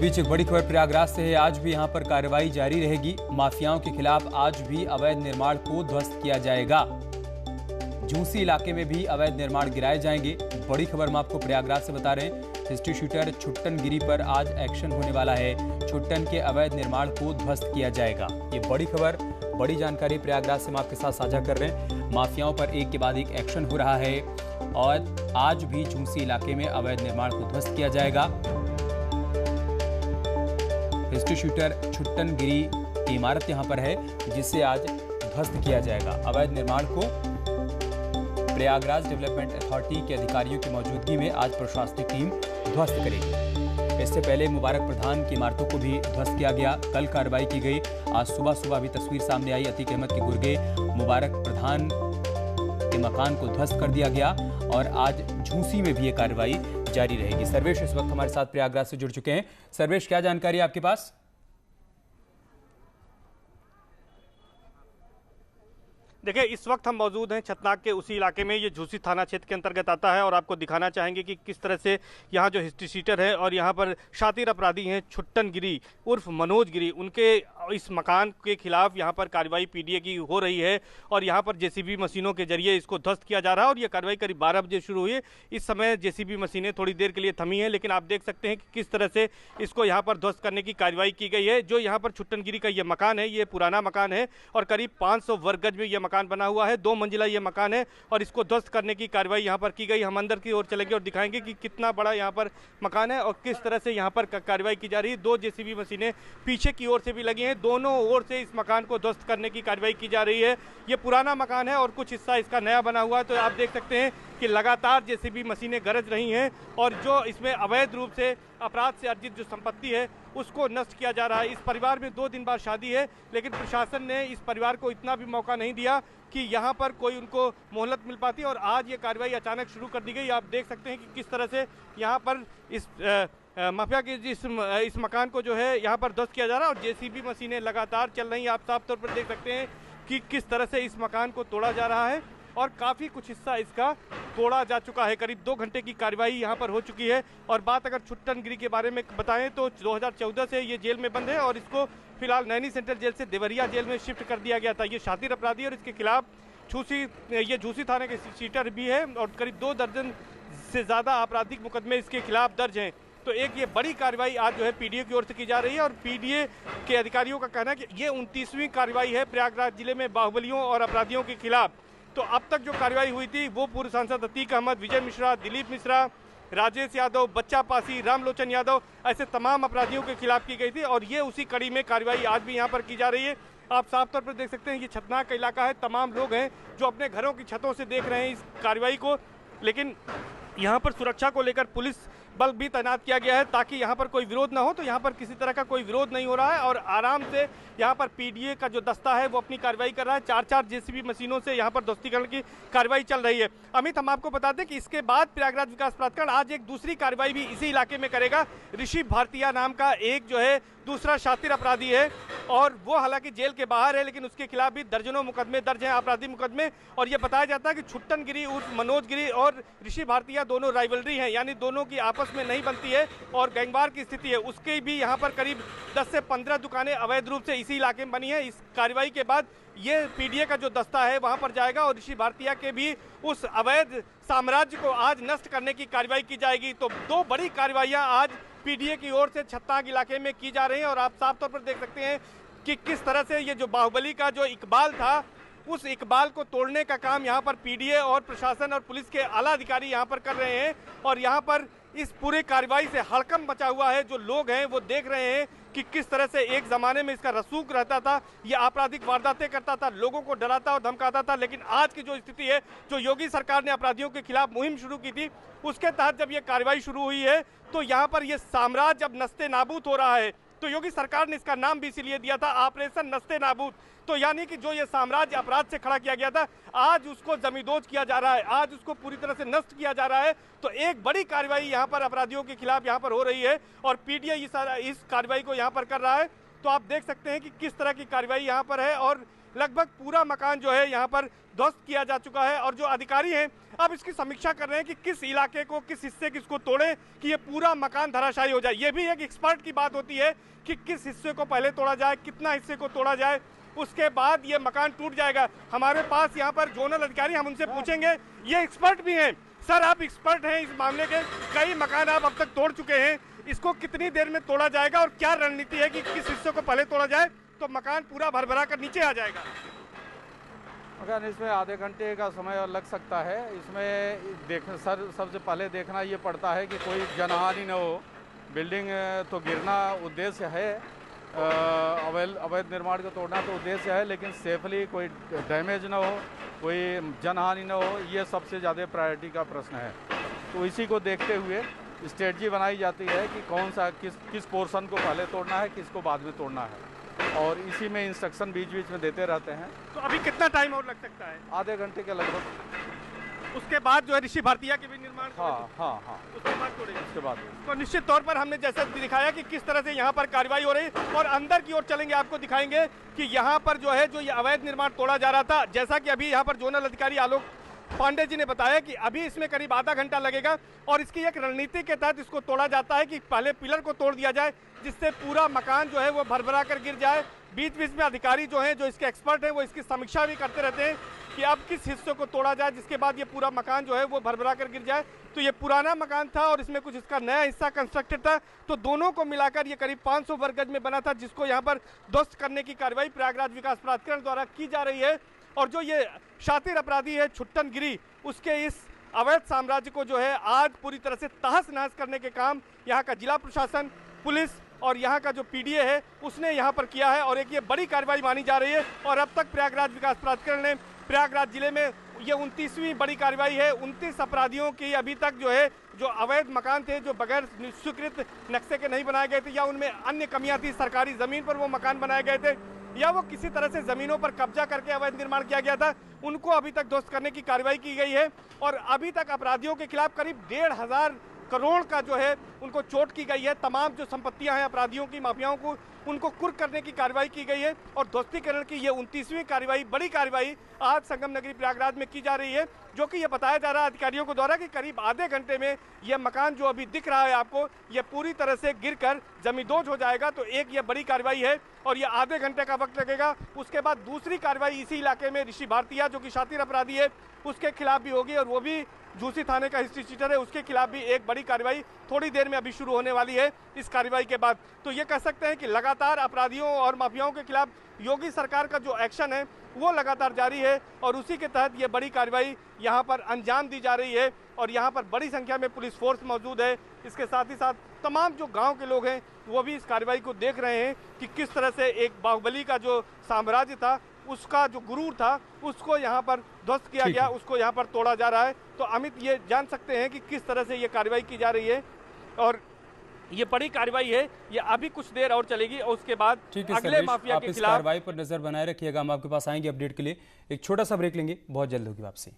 बीच एक बड़ी खबर प्रयागराज से है। आज भी यहां पर कार्रवाई जारी रहेगी। माफियाओं के खिलाफ आज भी अवैध निर्माण को ध्वस्त किया जाएगा। झूसी इलाके में भी अवैध निर्माण गिराए जाएंगे। बड़ी खबर हम आपको प्रयागराज से बता रहे हैं। हिस्ट्री शूटर छुट्टन गिरी पर आज एक्शन होने वाला है। छुट्टन के अवैध निर्माण को ध्वस्त किया जाएगा। ये बड़ी खबर, बड़ी जानकारी प्रयागराज से हम आपके साथ साझा कर रहे हैं। माफियाओं पर एक के बाद एक एक्शन हो रहा है और आज भी झूसी इलाके में अवैध निर्माण को ध्वस्त किया जाएगा। हिस्ट्री शूटर छुट्टन गिरी की इमारत यहां पर है, जिसे आज ध्वस्त किया जाएगा। अवैध निर्माण को प्रयागराज डेवलपमेंट अथॉरिटी के अधिकारियों की मौजूदगी में आज प्रशासनिक टीम ध्वस्त करेगी। इससे पहले मुबारक प्रधान की इमारतों को भी ध्वस्त किया गया। कल कार्रवाई की गई। आज सुबह भी तस्वीर सामने आई। अतीक अहमद के गुर्गे मुबारक प्रधान के मकान को ध्वस्त कर दिया गया और आज झूसी में भी ये कार्रवाई जारी रहेगी। सर्वेश इस वक्त हमारे साथ प्रयागराज से जुड़ चुके हैं। सर्वेश, क्या जानकारी है आपके पास? देखिए, इस वक्त हम मौजूद हैं छतनाग के उसी इलाके में। ये झूसी थाना क्षेत्र के अंतर्गत आता है और आपको दिखाना चाहेंगे कि किस तरह से यहाँ जो हिस्ट्री शीटर है और यहाँ पर शातिर अपराधी हैं छुट्टन गिरी उर्फ मनोज गिरी, उनके इस मकान के खिलाफ यहाँ पर कार्रवाई पीडीए की हो रही है और यहाँ पर जेसीबी मशीनों के जरिए इसको ध्वस्त किया जा रहा है। और ये कार्रवाई करीब 12 बजे शुरू हुई है। इस समय जेसीबी मशीनें थोड़ी देर के लिए थमी हैं, लेकिन आप देख सकते हैं कि किस तरह से इसको यहाँ पर ध्वस्त करने की कार्रवाई की गई है। जो यहाँ पर छुट्टन गिरी का ये मकान है, ये पुराना मकान है और करीब 500 वर्ग गज में ये मकान बना हुआ है। 2 मंजिला ये मकान है और इसको ध्वस्त करने की कार्रवाई यहाँ पर की गई। हम अंदर की ओर चलेंगे और दिखाएंगे कि कितना बड़ा यहाँ पर मकान है और किस तरह से यहाँ पर कार्रवाई की जा रही है। 2 जेसीबी मशीनें पीछे की ओर से भी लगी हैं। दोनों ओर से इस मकान को ध्वस्त करने की कार्रवाई की जा रही है। ये पुराना मकान है और कुछ हिस्सा इसका नया बना हुआ है। तो आप देख सकते हैं कि लगातार जेसीबी मशीनें गरज रही हैं और जो इसमें अवैध रूप से अपराध से अर्जित जो संपत्ति है उसको नष्ट किया जा रहा है। इस परिवार में 2 दिन बाद शादी है, लेकिन प्रशासन ने इस परिवार को इतना भी मौका नहीं दिया कि यहाँ पर कोई उनको मोहलत मिल पाती और आज ये कार्रवाई अचानक शुरू कर दी गई। आप देख सकते हैं कि किस तरह से यहाँ पर इस माफिया के इस मकान को जो है यहाँ पर ध्वस्त किया जा रहा है और जेसीबी मशीनें लगातार चल रही हैं। आप साफ तौर पर देख सकते हैं कि किस तरह से इस मकान को तोड़ा जा रहा है और काफ़ी कुछ हिस्सा इसका तोड़ा जा चुका है। करीब 2 घंटे की कार्रवाई यहाँ पर हो चुकी है। और बात अगर छुट्टन गिरी के बारे में बताएं तो 2014 से ये जेल में बंद है और इसको फिलहाल नैनी सेंट्रल जेल से देवरिया जेल में शिफ्ट कर दिया गया था। ये शातिर अपराधी और इसके खिलाफ झूसी थाने के शीटर भी है और करीब 2 दर्जन से ज़्यादा आपराधिक मुकदमे इसके खिलाफ दर्ज हैं। तो एक ये बड़ी कार्रवाई आज जो है पीडीए की ओर से की जा रही है और पीडीए के अधिकारियों का कहना है कि ये 29वीं कार्रवाई है प्रयागराज जिले में बाहुबलियों और अपराधियों के खिलाफ। तो अब तक जो कार्रवाई हुई थी वो पूर्व सांसद अतीक अहमद, विजय मिश्रा, दिलीप मिश्रा, राजेश यादव, बच्चा पासी, रामलोचन यादव, ऐसे तमाम अपराधियों के खिलाफ की गई थी और ये उसी कड़ी में कार्रवाई आज भी यहाँ पर की जा रही है। आप साफ तौर पर देख सकते हैं ये छतनाग का इलाका है। तमाम लोग हैं जो अपने घरों की छतों से देख रहे हैं इस कार्रवाई को, लेकिन यहाँ पर सुरक्षा को लेकर पुलिस बल भी तैनात किया गया है ताकि यहाँ पर कोई विरोध ना हो। तो यहाँ पर किसी तरह का कोई विरोध नहीं हो रहा है और आराम से यहाँ पर पीडीए का जो दस्ता है वो अपनी कार्रवाई कर रहा है। 4 जेसीबी मशीनों से यहाँ पर ध्वस्तीकरण की कार्रवाई चल रही है। अमित, हम आपको बता दें कि इसके बाद प्रयागराज विकास प्राधिकरण आज एक दूसरी कार्रवाई भी इसी इलाके में करेगा। ऋषि भारतीय नाम का एक जो है दूसरा शातिर अपराधी है और वो हालांकि जेल के बाहर है, लेकिन उसके खिलाफ भी दर्जनों मुकदमे दर्ज हैं, आपराधिक मुकदमे। और ये बताया जाता है कि छुट्टन गिरी उर्फ मनोज गिरी और ऋषि भारतीय दोनों राइवलरी हैं, यानी दोनों की आपस में नहीं बनती है और गैंगवार की स्थिति है। उसके भी यहाँ पर करीब 10 से 15 दुकानें अवैध रूप से इसी इलाके में बनी है। इस कार्रवाई के बाद ये पीडीए का जो दस्ता है वहाँ पर जाएगा और ऋषि भारतीय के भी उस अवैध साम्राज्य को आज नष्ट करने की कार्रवाई की जाएगी। तो 2 बड़ी कार्रवाइयाँ आज पीडीए की ओर से छतनाग इलाके में की जा रही हैं और आप साफ तौर पर देख सकते हैं कि किस तरह से ये जो बाहुबली का जो इकबाल था उस इकबाल को तोड़ने का काम यहाँ पर पीडीए और प्रशासन और पुलिस के आला अधिकारी यहाँ पर कर रहे हैं। और यहाँ पर इस पूरे कार्रवाई से हड़कंप मचा हुआ है। जो लोग हैं वो देख रहे हैं कि किस तरह से एक ज़माने में इसका रसूख रहता था, ये आपराधिक वारदातें करता था, लोगों को डराता और धमकाता था। लेकिन आज की जो स्थिति है, जो योगी सरकार ने अपराधियों के खिलाफ मुहिम शुरू की थी उसके तहत जब ये कार्रवाई शुरू हुई है तो यहाँ पर ये साम्राज्य अब नस्ते नाबूद हो रहा है। तो योगी सरकार ने इसका नाम भी इसीलिए दिया था ऑपरेशन नस्ते नाबूद। तो यानी कि जो ये साम्राज्य अपराध से खड़ा किया गया था आज उसको जमींदोज किया जा रहा है, आज उसको पूरी तरह से नष्ट किया जा रहा है। तो एक बड़ी कार्रवाई यहाँ पर अपराधियों के खिलाफ यहाँ पर हो रही है और पीडीए इस कार्रवाई को यहाँ पर कर रहा है। तो आप देख सकते हैं कि किस तरह की कार्रवाई यहाँ पर है और लगभग पूरा मकान जो है यहाँ पर ध्वस्त किया जा चुका है और जो अधिकारी हैं अब इसकी समीक्षा कर रहे हैं कि किस इलाके को, किस हिस्से किसको तोड़े कि ये पूरा मकान धराशायी हो जाए। ये भी एक एक्सपर्ट की बात होती है कि किस हिस्से को पहले तोड़ा जाए, कितना हिस्से को तोड़ा जाए, उसके बाद ये मकान टूट जाएगा। हमारे पास यहाँ पर जोनल अधिकारी, हम उनसे पूछेंगे, ये एक्सपर्ट भी हैं। सर, आप एक्सपर्ट हैं इस मामले के, कई मकान आप अब तक तोड़ चुके हैं, इसको कितनी देर में तोड़ा जाएगा और क्या रणनीति है कि किस हिस्से को पहले तोड़ा जाए तो मकान पूरा भरभरा कर नीचे आ जाएगा? अगर इसमें आधे घंटे का समय लग सकता है। इसमें सबसे पहले देखना ये पड़ता है कि कोई जनहानि न हो। बिल्डिंग तो गिरना उद्देश्य है, अवैध निर्माण को तोड़ना तो उद्देश्य है, लेकिन सेफली कोई डैमेज ना हो, कोई जनहानि ना हो, ये सबसे ज़्यादा प्रायोरिटी का प्रश्न है। तो इसी को देखते हुए स्ट्रेटजी बनाई जाती है कि कौन सा किस पोर्शन को पहले तोड़ना है, किसको बाद में तोड़ना है, और इसी में इंस्ट्रक्शन बीच बीच में देते रहते हैं। तो अभी कितना टाइम और लग सकता है? आधे घंटे के लगभग। उसके बाद जो है ऋषि भारतीय के भी निर्माण, हाँ, उसके बाद तोड़ेंगे। उसके बाद तो निश्चित तौर पर हमने जैसे दिखाया कि किस तरह से यहाँ पर कार्रवाई हो रही है और अंदर की ओर चलेंगे, आपको दिखाएंगे कि यहाँ पर जो है जो ये अवैध निर्माण तोड़ा जा रहा था, जैसा कि अभी यहाँ पर जोनल अधिकारी आलोक पांडे जी ने बताया कि अभी इसमें करीब आधा घंटा लगेगा और इसकी एक रणनीति के तहत इसको तोड़ा जाता है कि पहले पिलर को तोड़ दिया जाए जिससे पूरा मकान जो है वो भरभरा कर गिर जाए। बीच बीच में अधिकारी जो हैं, जो इसके एक्सपर्ट हैं, वो इसकी समीक्षा भी करते रहते हैं कि अब किस हिस्से को तोड़ा जाए जिसके बाद ये पूरा मकान जो है वो भरभरा कर गिर जाए। तो ये पुराना मकान था और इसमें कुछ इसका नया हिस्सा कंस्ट्रक्टेड था, तो दोनों को मिलाकर ये करीब 500 वर्ग गज में बना था, जिसको यहाँ पर ध्वस्त करने की कार्रवाई प्रयागराज विकास प्राधिकरण द्वारा की जा रही है। और जो ये शातिर अपराधी है छुट्टन गिरी, उसके इस अवैध साम्राज्य को जो है आज पूरी तरह से तहस नहस करने के काम यहाँ का जिला प्रशासन, पुलिस और यहाँ का जो पीडीए है उसने यहाँ पर किया है और एक ये बड़ी कार्रवाई मानी जा रही है। और अब तक प्रयागराज विकास प्राधिकरण ने प्रयागराज जिले में ये 29वीं बड़ी कार्रवाई है। 29 अपराधियों की अभी तक जो है, जो अवैध मकान थे, जो बगैर स्वीकृत नक्शे के नहीं बनाए गए थे या उनमें अन्य कमियां थी, सरकारी ज़मीन पर वो मकान बनाए गए थे या वो किसी तरह से ज़मीनों पर कब्जा करके अवैध निर्माण किया गया था, उनको अभी तक ध्वस्त करने की कार्रवाई की गई है। और अभी तक अपराधियों के खिलाफ करीब 1,500 करोड़ का जो है उनको चोट की गई है। तमाम जो संपत्तियां हैं अपराधियों की, माफियाओं को, उनको कुर्क करने की कार्रवाई की गई है और ध्वस्तीकरण की ये 29वीं कार्रवाई, बड़ी कार्रवाई आज संगम नगरी प्रयागराज में की जा रही है। जो कि ये बताया जा रहा है अधिकारियों को द्वारा कि करीब आधे घंटे में ये मकान जो अभी दिख रहा है आपको, ये पूरी तरह से गिरकर जमींदोज हो जाएगा। तो एक ये बड़ी कार्रवाई है और ये आधे घंटे का वक्त लगेगा। उसके बाद दूसरी कार्रवाई इसी इलाके में ऋषि भारतीय, जो कि शातिर अपराधी है, उसके खिलाफ भी होगी और वो भी झूसी थाने का हिस्ट्री शीटर है, उसके खिलाफ भी एक बड़ी कार्रवाई थोड़ी देर में अभी शुरू होने वाली है इस कार्रवाई के बाद। तो ये कह सकते हैं कि लगातार अपराधियों और माफियाओं के खिलाफ योगी सरकार का जो एक्शन है वो लगातार जारी है और उसी के तहत ये बड़ी कार्रवाई यहाँ पर अंजाम दी जा रही है और यहाँ पर बड़ी संख्या में पुलिस फोर्स मौजूद है। इसके साथ ही साथ तमाम जो गांव के लोग हैं वो भी इस कार्रवाई को देख रहे हैं कि किस तरह से एक बाहुबली का जो साम्राज्य था, उसका जो गुरूर था, उसको यहाँ पर ध्वस्त किया गया, उसको यहाँ पर तोड़ा जा रहा है। तो अमित, ये जान सकते हैं कि किस तरह से ये कार्रवाई की जा रही है और ये बड़ी कार्रवाई है, ये अभी कुछ देर और चलेगी और उसके बाद अगले माफिया के खिलाफ कार्रवाई पर नजर बनाए रखिएगा। हम आपके पास आएंगे अपडेट के लिए। एक छोटा सा ब्रेक लेंगे, बहुत जल्द होगी वापसी।